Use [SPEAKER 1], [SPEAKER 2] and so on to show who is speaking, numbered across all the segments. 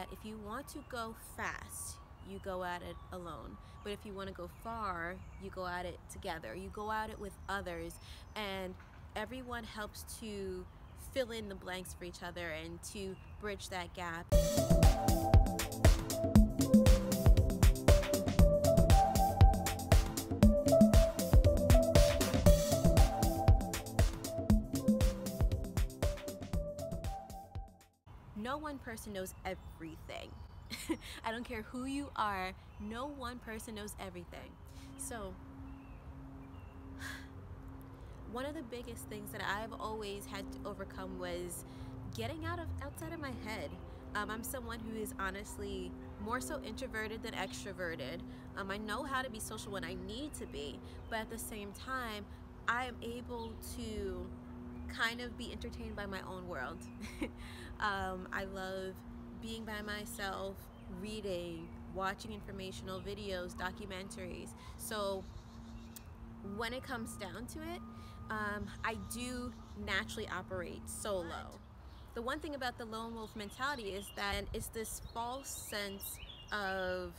[SPEAKER 1] that if you want to go fast, you go at it alone. But if you want to go far, you go at it together. You go at it with others, and everyone helps to fill in the blanks for each other and to bridge that gap. No one person knows everything. I don't care who you are, no one person knows everything. So one of the biggest things that I've always had to overcome was getting outside of my head. I'm someone who is honestly more so introverted than extroverted. I know how to be social when I need to be, but at the same time, I am able to kind of be entertained by my own world. I love being by myself, reading, watching informational videos, documentaries. So when it comes down to it, I do naturally operate solo. The one thing about the lone wolf mentality is that it's this false sense of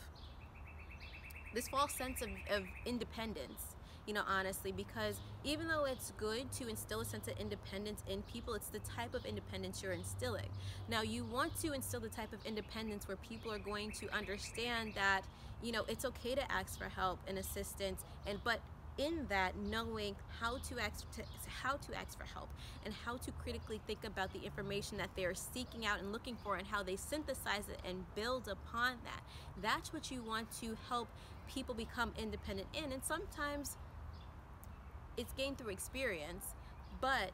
[SPEAKER 1] independence, you know, honestly, because even though it's good to instill a sense of independence in people, it's the type of independence you're instilling. Now, you want to instill the type of independence where people are going to understand that, you know, it's okay to ask for help and assistance, but in that, knowing how to ask for help and how to critically think about the information that they're seeking out and looking for and how they synthesize it and build upon that. That's what you want to help people become independent in. And sometimes it's gained through experience, but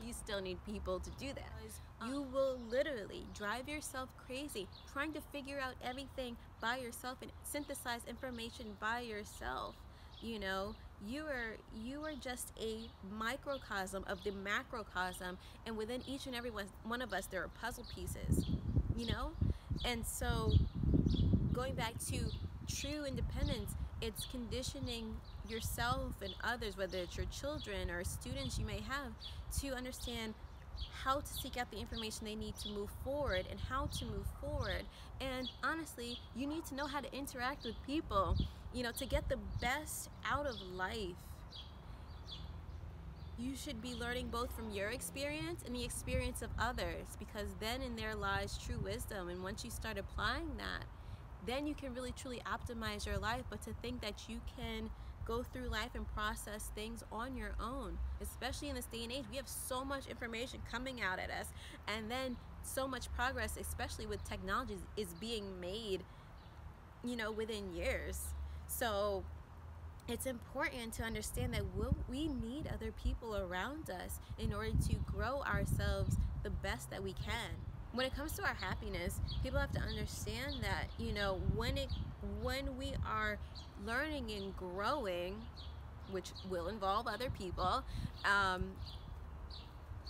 [SPEAKER 1] you still need people to do that. You will literally drive yourself crazy trying to figure out everything by yourself and synthesize information by yourself. You know, you are just a microcosm of the macrocosm, and within each and every one of us there are puzzle pieces, you know. And so going back to true independence, it's conditioning yourself and others, whether it's your children or students you may have, to understand how to seek out the information they need to move forward and how to move forward. And honestly, you need to know how to interact with people, you know, to get the best out of life. You should be learning both from your experience and the experience of others, because then in there lies true wisdom. And once you start applying that, then you can really truly optimize your life. But to think that you can go through life and process things on your own, especially in this day and age, we have so much information coming out at us, and then so much progress, especially with technologies, is being made, you know, within years. So it's important to understand that we need other people around us in order to grow ourselves the best that we can. When it comes to our happiness, people have to understand that, you know, when we are learning and growing, which will involve other people,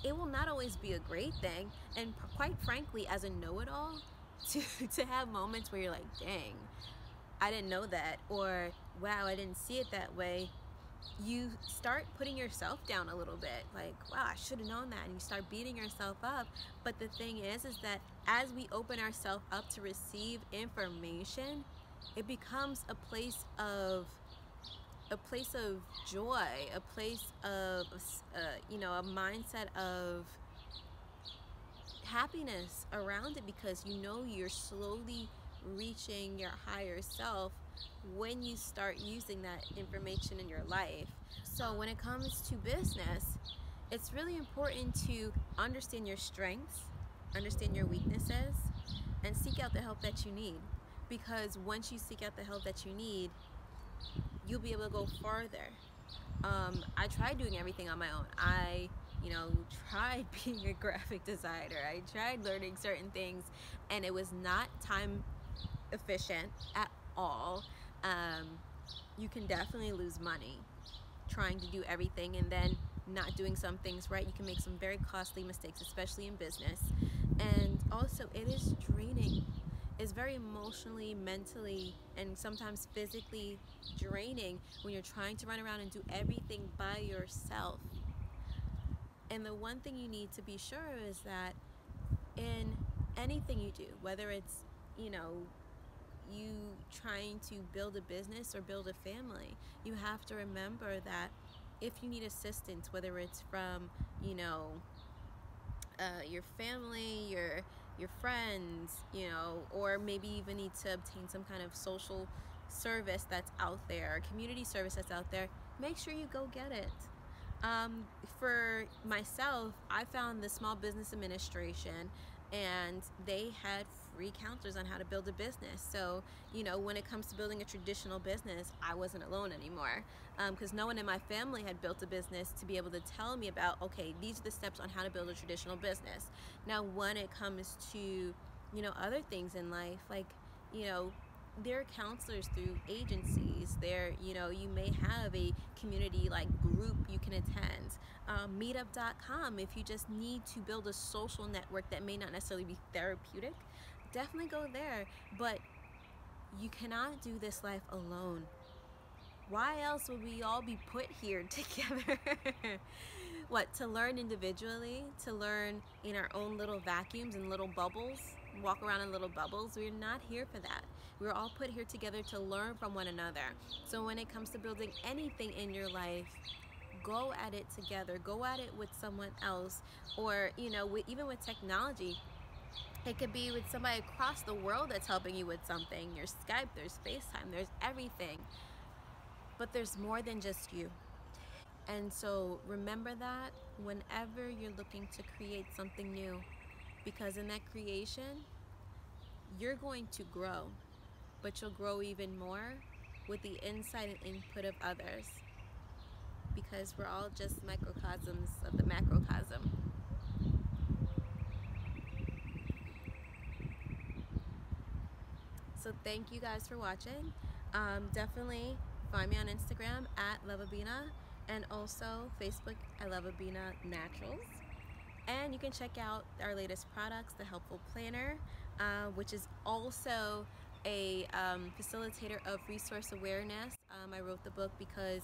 [SPEAKER 1] it will not always be a great thing. And quite frankly, as a know-it-all, to have moments where you're like, dang, I didn't know that, or wow, I didn't see it that way, you start putting yourself down a little bit, like, wow, I should have known that, and you start beating yourself up. But the thing is that as we open ourselves up to receive information, it becomes a place of joy, a place of you know, a mindset of happiness around it, because you know you're slowly reaching your higher self when you start using that information in your life. So when it comes to business, it's really important to understand your strengths, understand your weaknesses, and seek out the help that you need. Because once you seek out the help that you need, you'll be able to go farther. I tried doing everything on my own. I tried being a graphic designer. I tried learning certain things, and it was not time efficient at all. You can definitely lose money trying to do everything and then not doing some things right. You can make some very costly mistakes, especially in business. And also, it is draining. It's very emotionally, mentally, and sometimes physically draining when you're trying to run around and do everything by yourself. And the one thing you need to be sure is that in anything you do, whether it's, you know, you trying to build a business or build a family, you have to remember that if you need assistance, whether it's from, you know, your family, your friends, you know, or maybe even need to obtain some kind of social service that's out there, community service that's out there, make sure you go get it. For myself, I found the Small Business Administration, and they had free counselors on how to build a business. So, you know, when it comes to building a traditional business, I wasn't alone anymore, because no one in my family had built a business to be able to tell me about, okay, these are the steps on how to build a traditional business. Now, when it comes to, you know, other things in life, like, you know, there are counselors through agencies. There, you know, you may have a community like group you can attend. Meetup.com, if you just need to build a social network that may not necessarily be therapeutic, definitely go there. But you cannot do this life alone. Why else would we all be put here together? What, to learn individually, to learn in our own little vacuums and little bubbles, walk around in little bubbles? We're not here for that. We're all put here together to learn from one another. So when it comes to building anything in your life, go at it together. Go at it with someone else. Or, you know, even with technology, it could be with somebody across the world that's helping you with something. There's Skype, there's FaceTime, there's everything. But there's more than just you. And so remember that whenever you're looking to create something new, because in that creation, you're going to grow, but you'll grow even more with the insight and input of others, because we're all just microcosms of the macrocosm. So thank you guys for watching. Definitely find me on Instagram at Lovabina, and also Facebook at Lovabina Naturals. And you can check out our latest products, the Helpful Planner, which is also a facilitator of resource awareness. I wrote the book because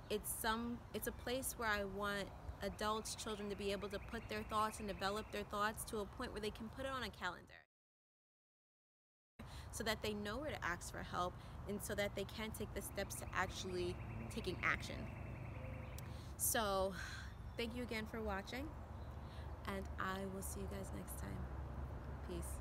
[SPEAKER 1] it's a place where I want adults, children to be able to put their thoughts and develop their thoughts to a point where they can put it on a calendar, so that they know where to ask for help, and so that they can take the steps to actually taking action. So thank you again for watching, and I will see you guys next time. Peace.